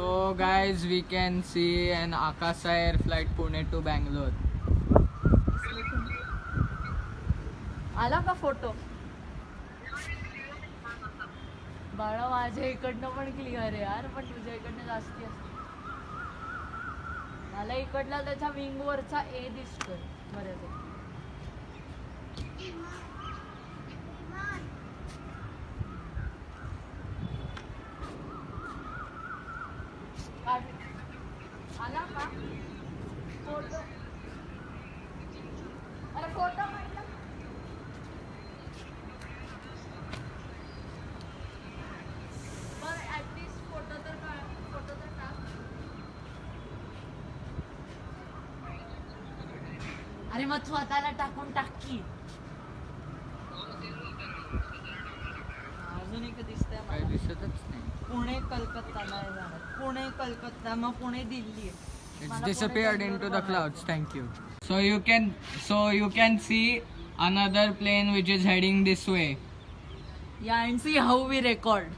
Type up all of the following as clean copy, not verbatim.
So guys, we can see an Akasa Air flight Pune to Bangalore. आला का photo? बाळा माझ्या इकडनं पण क्लिअर आहे यार, पण तुझ्या इकडनं जास्ती असते. मला इकडला त्याच्या विंग वरचा ए दिसतोय बऱ्यापैकी. आला का फोटो? अरे फोटो म्हटलं. बरं ऍटलीस्ट फोटो तर टाक. अरे मग स्वतःला टाकून टाक की. अजून एक दिसतंय काही मला. दिसतच नाही. पुणे कलकत्ता नाही जाणार. पुणे कलकत्ता मग Pune Delhi. It's disappeared into the clouds. Thank you. So you can see another plane which is heading this way. Yeah, and see how we record.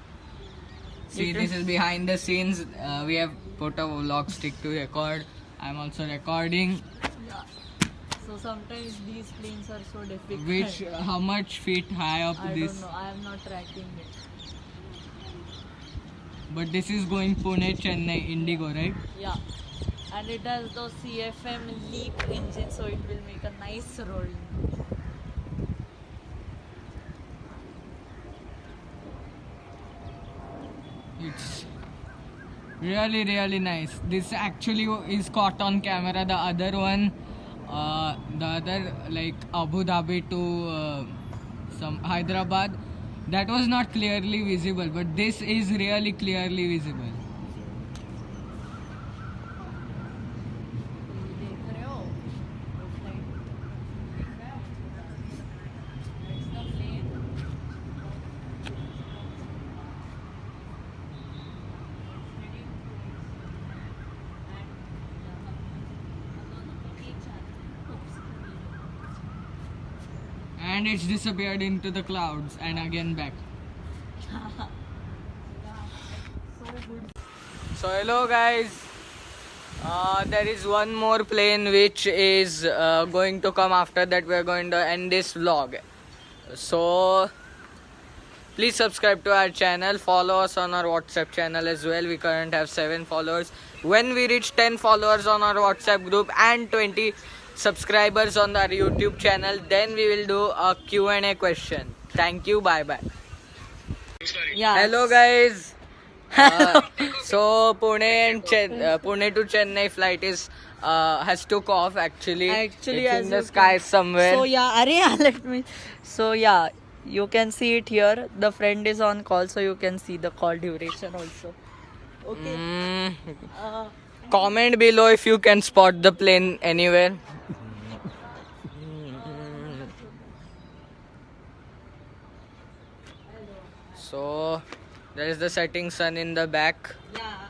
See, this is behind the scenes. We have put a vlog stick to record. I'm also recording. Yeah. So sometimes these planes are so difficult. Which how much feet high up I this? don't know. I am not tracking it. But this is going Pune, Chennai, Indigo, right? Yeah. And it has those CFM LEAP engine, so it will make a nice roll. It's really nice. This actually is caught on camera. The other one, like Abu Dhabi to some Hyderabad, that was not clearly visible, but this is really clearly visible. देख रहे हो? वो flight. देख रहे हो? That's the plane. And it's disappeared into the clouds and again back. So good. So hello guys, there is one more plane which is going to come. After that we are going to end this vlog. So please subscribe to our channel, follow us on our WhatsApp channel as well. We currently have 7 followers. When we reach 10 followers on our WhatsApp group and 20 subscribers on our YouTube channel, then we will do a Q&A question. Thank you, bye bye. Yeah. Hello guys. So Pune to Chennai flight is has took off actually. Actually, it's as in the you sky somewhere. So yeah, Arey, let me. So yeah, you can see it here. The friend is on call, so you can see the call duration also. Okay. Comment below if you can spot the plane anywhere. So there is the setting sun in the back. Yeah.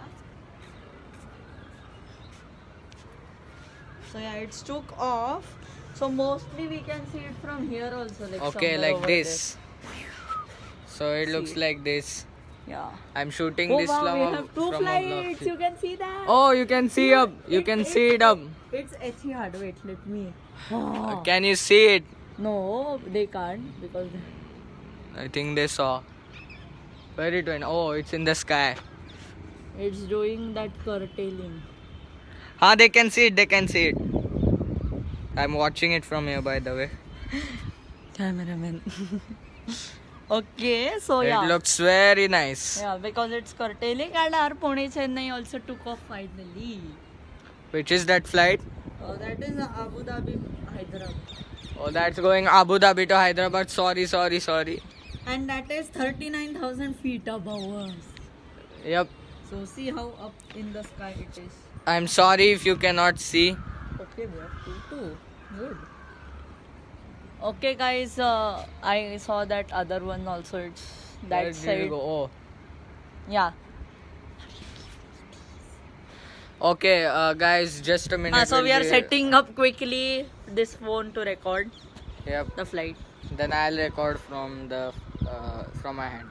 So yeah, it's took off. So mostly we can see it from here also. Like Okay, somewhere like over this. So it looks See. like this. there. Yeah. I'm shooting Oh this wow, from we a have two from a vlog flights. seat. You can see that. Oh, you can see up. You can see it up. It's Etihad. Wait, let me. Can you see it? No, they can't because. I think they saw. Where it went? Oh, it's in the sky. It's doing that curtailing. They can see it. They can see it. I'm watching it from here, by the way. Cameraman. Okay, so yeah. It looks very nice. Yeah, because it's curtailing and our Pune Chennai also took off finally. Which is that flight? That is Abu Dhabi, Hyderabad. Oh, that's going Abu Dhabi to Hyderabad. Sorry. And that is 39,000 feet above us. Yep. So see how up in the sky it is. I'm sorry if you cannot see. Okay, we have two. Good. Okay, guys, I saw that other one also. It's Where that did we side. go? Oh. Yeah. Okay, guys, just a minute. So we'll we are be- setting up quickly this phone to record Yep. the flight. Then I'll record from my hand.